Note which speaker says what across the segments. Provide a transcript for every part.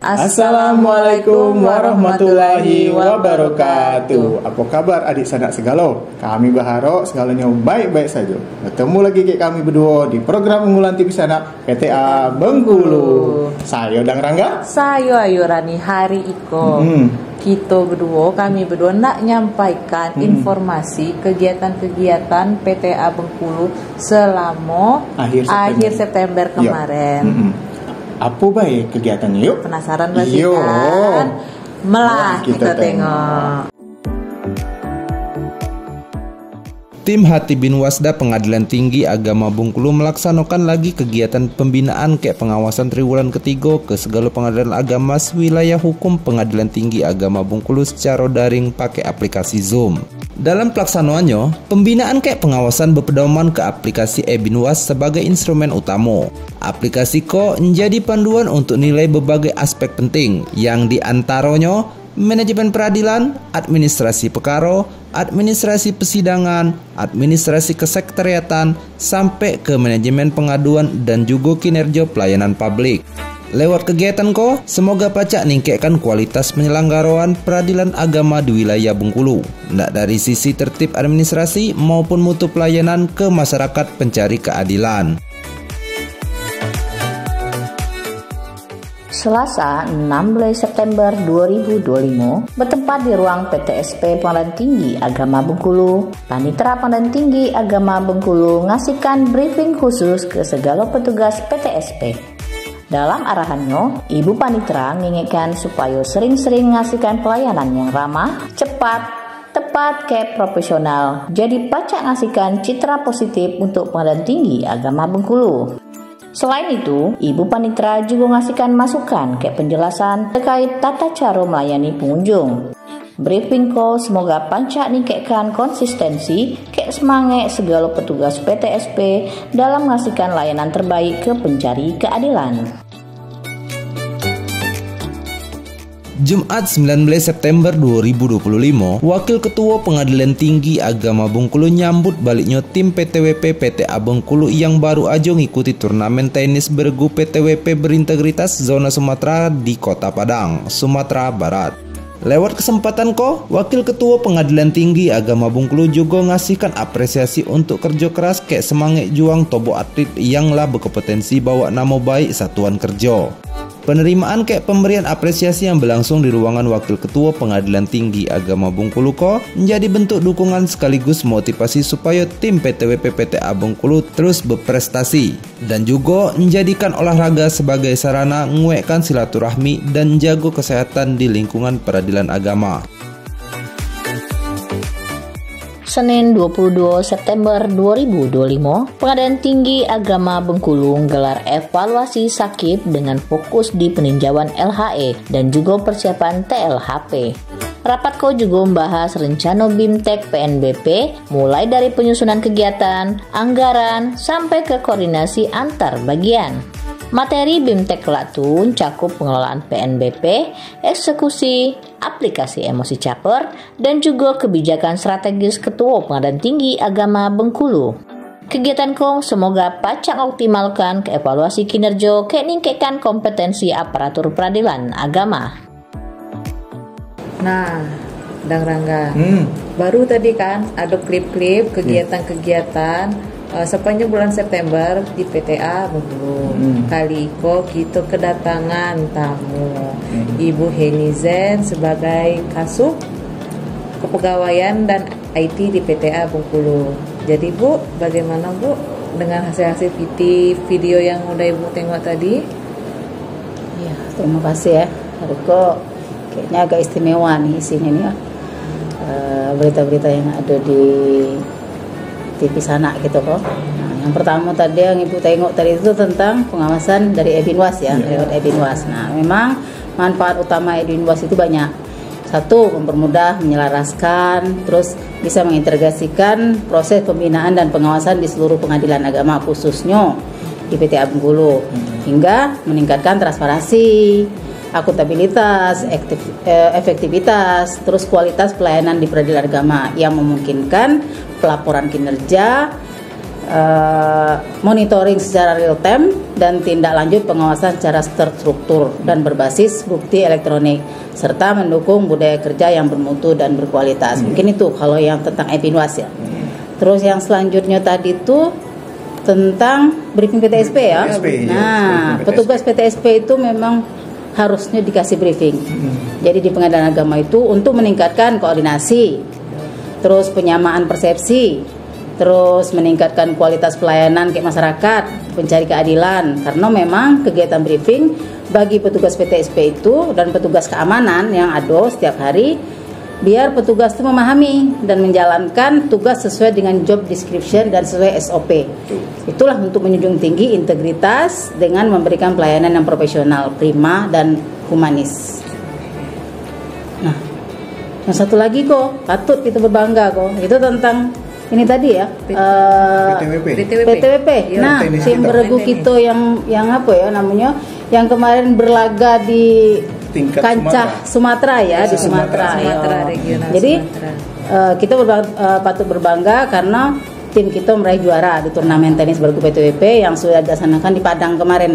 Speaker 1: Assalamualaikum warahmatullahi wabarakatuh. Apa kabar adik sanak segalo? Kami berharap segalanya baik-baik saja. Bertemu lagi kayak kami berdua di program unggulan TV Sanak PTA Bengkulu. Saya Dang Rangga.
Speaker 2: Saya Ayurani Hari Iko. Kami berdua nak nyampaikan informasi kegiatan-kegiatan PTA Bengkulu selama akhir September kemarin.
Speaker 1: Apa baik kegiatannya yuk?
Speaker 2: Penasaran pasti kan? Melah kita tengok.
Speaker 3: Tim Hatibin Wasda Pengadilan Tinggi Agama Bengkulu melaksanakan lagi kegiatan pembinaan ke pengawasan triwulan ketiga ke segala pengadilan agama wilayah hukum Pengadilan Tinggi Agama Bengkulu secara daring pakai aplikasi Zoom. Dalam pelaksanaannya, pembinaan ke pengawasan berpedoman ke aplikasi eBinwas sebagai instrumen utama. Aplikasi ko menjadi panduan untuk nilai berbagai aspek penting yang diantaranya manajemen peradilan, administrasi perkara, administrasi persidangan, administrasi kesekretariatan, sampai ke manajemen pengaduan dan juga kinerja pelayanan publik. Lewat kegiatan ko, semoga pacak ningkatkan kualitas penyelenggaraan peradilan agama di wilayah Bengkulu, tidak dari sisi tertib administrasi maupun mutu pelayanan ke masyarakat pencari keadilan.
Speaker 4: Selasa 16 September 2025 bertempat di ruang PTSP Pengadilan Tinggi Agama Bengkulu. Panitera Pengadilan Tinggi Agama Bengkulu ngasihkan briefing khusus ke segala petugas PTSP. Dalam arahannya, Ibu Panitera mengingatkan supaya sering-sering ngasihkan pelayanan yang ramah, cepat, tepat, ke profesional. Jadi pacak ngasihkan citra positif untuk Pengadilan Tinggi Agama Bengkulu. Selain itu, Ibu Panitera juga ngasihkan masukan ke penjelasan terkait tata cara melayani pengunjung. Briefing ko semoga pancak ningkatkan konsistensi ke semangat segala petugas PTSP dalam ngasihkan layanan terbaik ke pencari keadilan.
Speaker 3: Jumat 19 September 2025, Wakil Ketua Pengadilan Tinggi Agama Bengkulu nyambut baliknya tim PTWP PTA Bengkulu yang baru aja ngikuti turnamen tenis bergu PTWP berintegritas zona Sumatera di Kota Padang, Sumatera Barat. Lewat kesempatan ko, Wakil Ketua Pengadilan Tinggi Agama Bengkulu juga ngasihkan apresiasi untuk kerja keras ke semangat juang tobo atlet yang lah berkompetensi bawa nama baik satuan kerja. Penerimaan ke pemberian apresiasi yang berlangsung di ruangan Wakil Ketua Pengadilan Tinggi Agama Bengkulu ko menjadi bentuk dukungan sekaligus motivasi supaya tim PTWP PTA Bengkulu terus berprestasi dan juga menjadikan olahraga sebagai sarana menguatkan silaturahmi dan jaga kesehatan di lingkungan peradilan agama.
Speaker 4: Senin 22 September 2025, Pengadilan Tinggi Agama Bengkulu menggelar evaluasi sakit dengan fokus di peninjauan LHE dan juga persiapan TLHP. Rapat ko juga membahas rencana BIMTEK PNBP mulai dari penyusunan kegiatan, anggaran, sampai ke koordinasi antar bagian. Materi BIMTEK Latun cakup pengelolaan PNBP, eksekusi, aplikasi emosi caper, dan juga kebijakan strategis Ketua Pengadilan Tinggi Agama Bengkulu. Kegiatan ko semoga pacak optimalkan ke evaluasi kinerja ke ningkatkan kompetensi aparatur peradilan agama.
Speaker 2: Nah, Dang Rangga, baru tadi kan ada klip-klip kegiatan-kegiatan sepanjang bulan September di PTA Bengkulu. Kali ini kita kedatangan tamu Ibu Henizen sebagai Kasub Kepegawaian dan IT di PTA Bengkulu. Jadi Bu, bagaimana Bu dengan hasil-hasil video yang udah Ibu tengok tadi?
Speaker 5: Ya, terima kasih ya. Hari kok kayaknya agak istimewa nih isinya nih ya. Berita-berita yang ada di TV Sanak gitu kok. Nah, yang pertama tadi yang Ibu tengok tadi itu tentang pengawasan dari eBinwas ya, lewat eBinwas. Nah, memang manfaat utama eBinwas itu banyak. Satu, mempermudah, menyelaraskan, terus bisa mengintegrasikan proses pembinaan dan pengawasan di seluruh pengadilan agama khususnya di PTA Bengkulu, hingga meningkatkan transparansi, akuntabilitas, efektivitas, terus kualitas pelayanan di peradilan agama yang memungkinkan pelaporan kinerja monitoring secara real time dan tindak lanjut pengawasan secara terstruktur dan berbasis bukti elektronik serta mendukung budaya kerja yang bermutu dan berkualitas. Mungkin itu kalau yang tentang Epinwas ya. Terus yang selanjutnya tadi itu tentang briefing PTSP ya. Nah, petugas PTSP itu memang harusnya dikasih briefing. Jadi di Pengadilan Agama itu untuk meningkatkan koordinasi, terus penyamaan persepsi, terus meningkatkan kualitas pelayanan ke masyarakat, pencari keadilan. Karena memang kegiatan briefing bagi petugas PTSP itu dan petugas keamanan yang ada setiap hari, biar petugas itu memahami dan menjalankan tugas sesuai dengan job description dan sesuai SOP. Itulah untuk menjunjung tinggi integritas dengan memberikan pelayanan yang profesional, prima dan humanis. Nah, yang satu lagi kok patut kita berbangga kok, itu tentang ini tadi ya, PTWP. Nah, tim beregu kita yang apa ya namanya, yang kemarin berlaga di kancah Sumatera ya, di Sumatera
Speaker 2: regional.
Speaker 5: Jadi
Speaker 2: Sumatera.
Speaker 5: Kita patut berbangga karena tim kita meraih juara di turnamen tenis bergu PTWP yang sudah dilaksanakan di Padang kemarin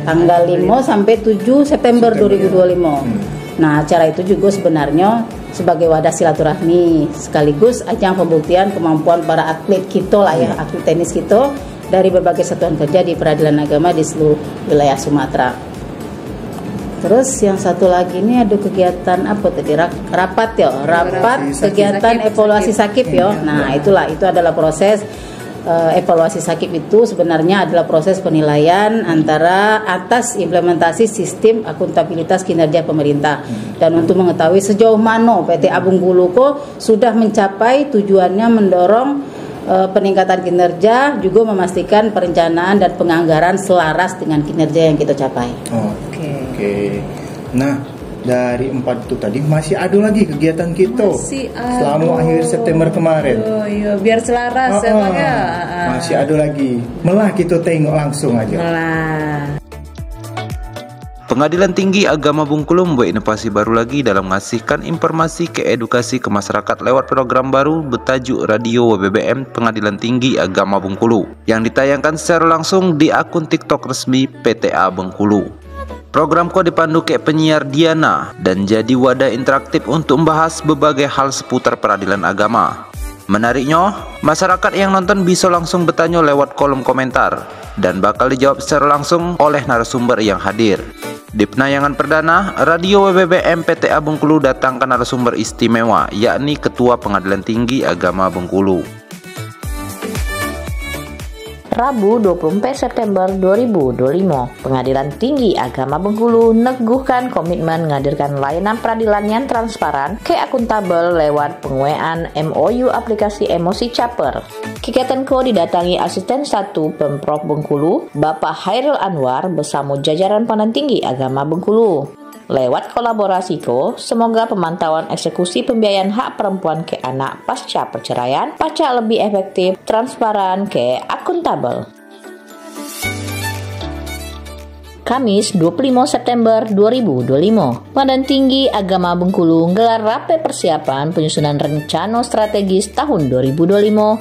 Speaker 5: tanggal 5 sampai 7 September 2025. Nah, acara itu juga sebenarnya sebagai wadah silaturahmi sekaligus ajang pembuktian kemampuan para atlet kita lah ya, atlet tenis kita dari berbagai satuan kerja di peradilan agama di seluruh wilayah Sumatera. Terus yang satu lagi ini ada kegiatan apa tadi, rapat kegiatan evaluasi sakit ya. Nah, itu adalah proses evaluasi sakit itu sebenarnya adalah proses penilaian atas implementasi sistem akuntabilitas kinerja pemerintah dan untuk mengetahui sejauh mana PTA Bengkulu sudah mencapai tujuannya mendorong peningkatan kinerja, juga memastikan perencanaan dan penganggaran selaras dengan kinerja yang kita capai.
Speaker 1: Oke. Nah, dari 4 itu tadi masih ada lagi kegiatan kita selama akhir September kemarin.
Speaker 2: Iya, biar selaras ya Bang ya.
Speaker 1: Masih ada lagi. Malah kita tengok langsung aja.
Speaker 3: Pengadilan Tinggi Agama Bengkulu membuat inovasi baru lagi dalam mengasihkan informasi ke edukasi ke masyarakat lewat program baru bertajuk Radio WBBM Pengadilan Tinggi Agama Bengkulu yang ditayangkan secara langsung di akun TikTok resmi PTA Bengkulu. Program dipandu ke penyiar Diana dan jadi wadah interaktif untuk membahas berbagai hal seputar peradilan agama. Menariknya, masyarakat yang nonton bisa langsung bertanya lewat kolom komentar dan bakal dijawab secara langsung oleh narasumber yang hadir. Di penayangan perdana, Radio WBBM PTA Bengkulu datangkan narasumber istimewa, yakni Ketua Pengadilan Tinggi Agama Bengkulu.
Speaker 4: Rabu 24 September 2025, Pengadilan Tinggi Agama Bengkulu neguhkan komitmen menghadirkan layanan peradilan yang transparan ke akuntabel lewat penguean MOU aplikasi Emosi Caper. Kegiatan didatangi Asisten 1 Pemprov Bengkulu, Bapak Hairil Anwar bersama jajaran Pengadilan Tinggi Agama Bengkulu. Lewat kolaborasi semoga pemantauan eksekusi pembiayaan hak perempuan ke anak pasca perceraian lebih efektif, transparan, ke akuntabel. Kamis 25 September 2025, Pengadilan Tinggi Agama Bengkulu gelar rapat persiapan penyusunan rencana strategis tahun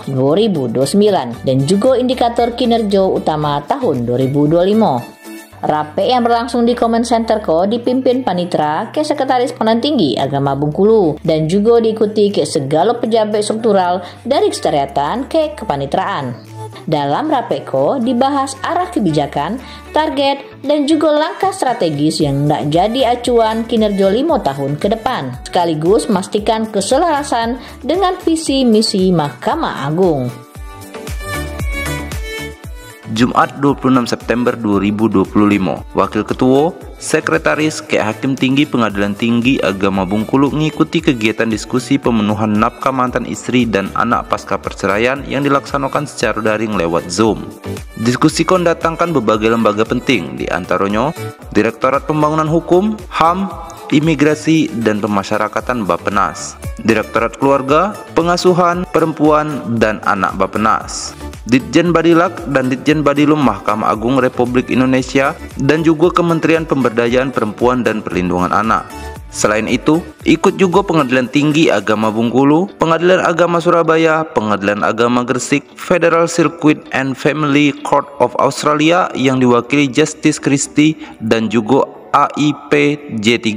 Speaker 4: 2025-2029 dan juga indikator kinerja utama tahun 2025. Rapat yang berlangsung di Comment Center dipimpin Panitra ke Sekretaris Pengadilan Tinggi Agama Bengkulu dan juga diikuti ke segala pejabat struktural dari kesekretariatan ke kepanitraan. Dalam rapat dibahas arah kebijakan, target, dan juga langkah strategis yang hendak jadi acuan kinerja 5 tahun ke depan, sekaligus memastikan keselarasan dengan visi misi Mahkamah Agung.
Speaker 3: Jumat 26 September 2025, Wakil Ketua, Sekretaris ke Hakim Tinggi Pengadilan Tinggi Agama Bengkulu mengikuti kegiatan diskusi pemenuhan nafkah mantan istri dan anak pasca perceraian yang dilaksanakan secara daring lewat Zoom. Diskusi datangkan berbagai lembaga penting, di antaranya Direktorat Pembangunan Hukum, HAM, Imigrasi dan Pemasyarakatan Bappenas, Direktorat Keluarga, Pengasuhan, Perempuan dan Anak Bappenas, Ditjen Badilak dan Ditjen Badilum Mahkamah Agung Republik Indonesia dan juga Kementerian Pemberdayaan Perempuan dan Perlindungan Anak. Selain itu, ikut juga Pengadilan Tinggi Agama Bengkulu, Pengadilan Agama Surabaya, Pengadilan Agama Gresik, Federal Circuit and Family Court of Australia yang diwakili Justice Christie dan juga AIP J3.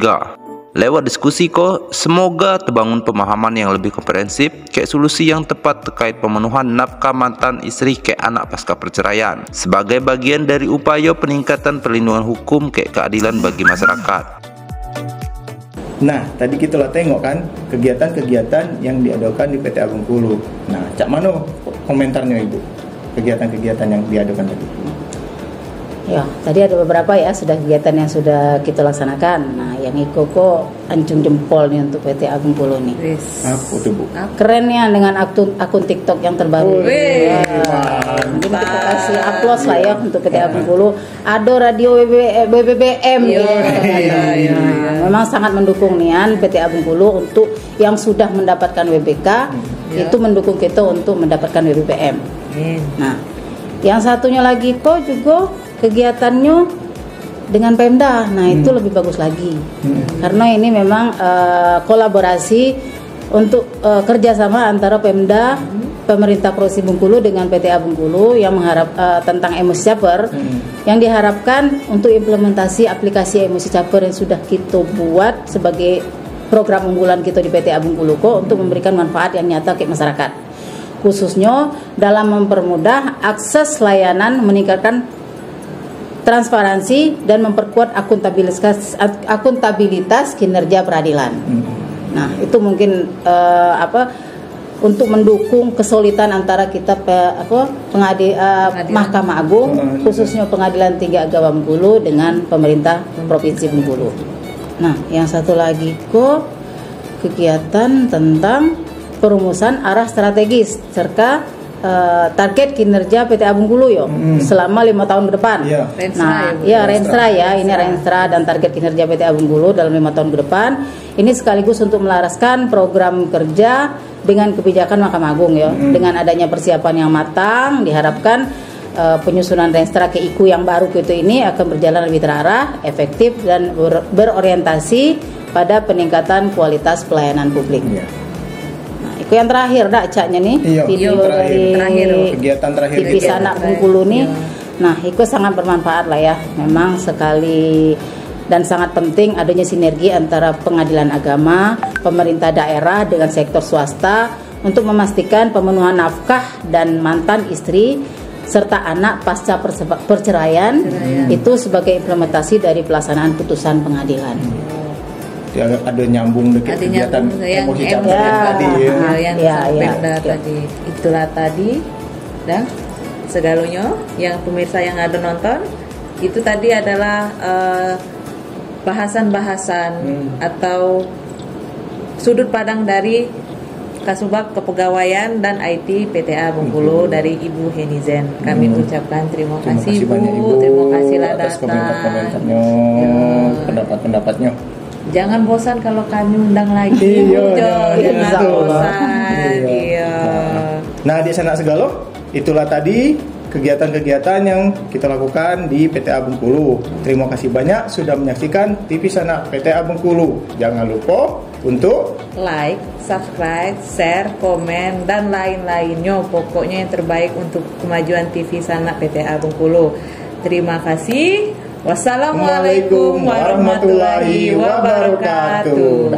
Speaker 3: Lewat diskusi semoga terbangun pemahaman yang lebih komprehensif kayak solusi yang tepat terkait pemenuhan nafkah mantan istri kayak anak pasca perceraian sebagai bagian dari upaya peningkatan perlindungan hukum kayak keadilan bagi masyarakat.
Speaker 1: Nah, tadi kita lah tengok kan kegiatan-kegiatan yang diadakan di PTA Bengkulu. Nah, cak mana komentarnya Ibu? Kegiatan-kegiatan yang diadakan tadi.
Speaker 5: Ya, tadi ada beberapa ya sudah kegiatan yang sudah kita laksanakan. Nah, yang kok ancung jempol nih untuk PTA Bengkulu nih.
Speaker 1: Apa tuh Bu?
Speaker 5: Keren ya dengan akun TikTok yang terbaru. Mungkin kita kasih aplaus lah ya untuk PTA Bengkulu. Ada radio BBBM Memang sangat mendukung nian PTA Bengkulu untuk yang sudah mendapatkan WBK itu mendukung kita untuk mendapatkan WBPM. Nah, yang satunya lagi kok juga kegiatannya dengan Pemda. Nah, itu lebih bagus lagi. Karena ini memang kolaborasi untuk kerjasama antara Pemda, pemerintah Provinsi Bengkulu dengan PTA Bengkulu yang mengharap tentang emosi caper yang diharapkan untuk implementasi aplikasi emosi caper yang sudah kita buat sebagai program unggulan kita di PTA Bengkulu untuk memberikan manfaat yang nyata ke masyarakat, khususnya dalam mempermudah akses layanan, meningkatkan transparansi dan memperkuat akuntabilitas kinerja peradilan. Nah, itu mungkin untuk mendukung kesulitan antara kita Mahkamah Agung, khususnya Pengadilan Tinggi Agama Bengkulu dengan pemerintah Provinsi Bengkulu. Nah, yang satu lagi kegiatan tentang perumusan arah strategis serta target kinerja PTA Bengkulu selama 5 tahun ke depan. Renstra ini Renstra dan target kinerja PTA Bengkulu dalam 5 tahun ke depan. Ini sekaligus untuk melaraskan program kerja dengan kebijakan Mahkamah Agung Dengan adanya persiapan yang matang, diharapkan penyusunan Renstra ke IKU yang baru ini akan berjalan lebih terarah, efektif dan berorientasi pada peningkatan kualitas pelayanan publik. Yang terakhir caknya nih video dari
Speaker 1: kegiatan terakhir
Speaker 5: TV Sanak Bengkulu nih. Nah, itu sangat bermanfaat lah ya. Memang sekali dan sangat penting adanya sinergi antara pengadilan agama, pemerintah daerah dengan sektor swasta untuk memastikan pemenuhan nafkah dan mantan istri serta anak pasca perceraian itu sebagai implementasi dari pelaksanaan putusan pengadilan.
Speaker 1: Ada nyambung dengan kegiatan emosi caper tadi
Speaker 2: tadi. Itulah tadi dan segalanya yang pemirsa yang ada nonton itu tadi adalah bahasan-bahasan atau sudut pandang dari Kasubag Kepegawaian dan IT PTA Bengkulu dari Ibu Henizen. Kami ucapkan terima kasih Bu. Terima kasihlah
Speaker 1: atas
Speaker 2: datang.
Speaker 1: Pendapat-pendapatnya.
Speaker 2: Jangan bosan kalau kami undang lagi. Jangan bosan.
Speaker 1: Nah, di Sanak Segalo itulah tadi kegiatan-kegiatan yang kita lakukan di PTA Bengkulu. Terima kasih banyak sudah menyaksikan TV Sanak PTA Bengkulu. Jangan lupa untuk
Speaker 2: like, subscribe, share, komen dan lain-lainnya. Pokoknya yang terbaik untuk kemajuan TV Sanak PTA Bengkulu. Terima kasih. Wassalamualaikum warahmatullahi wabarakatuh.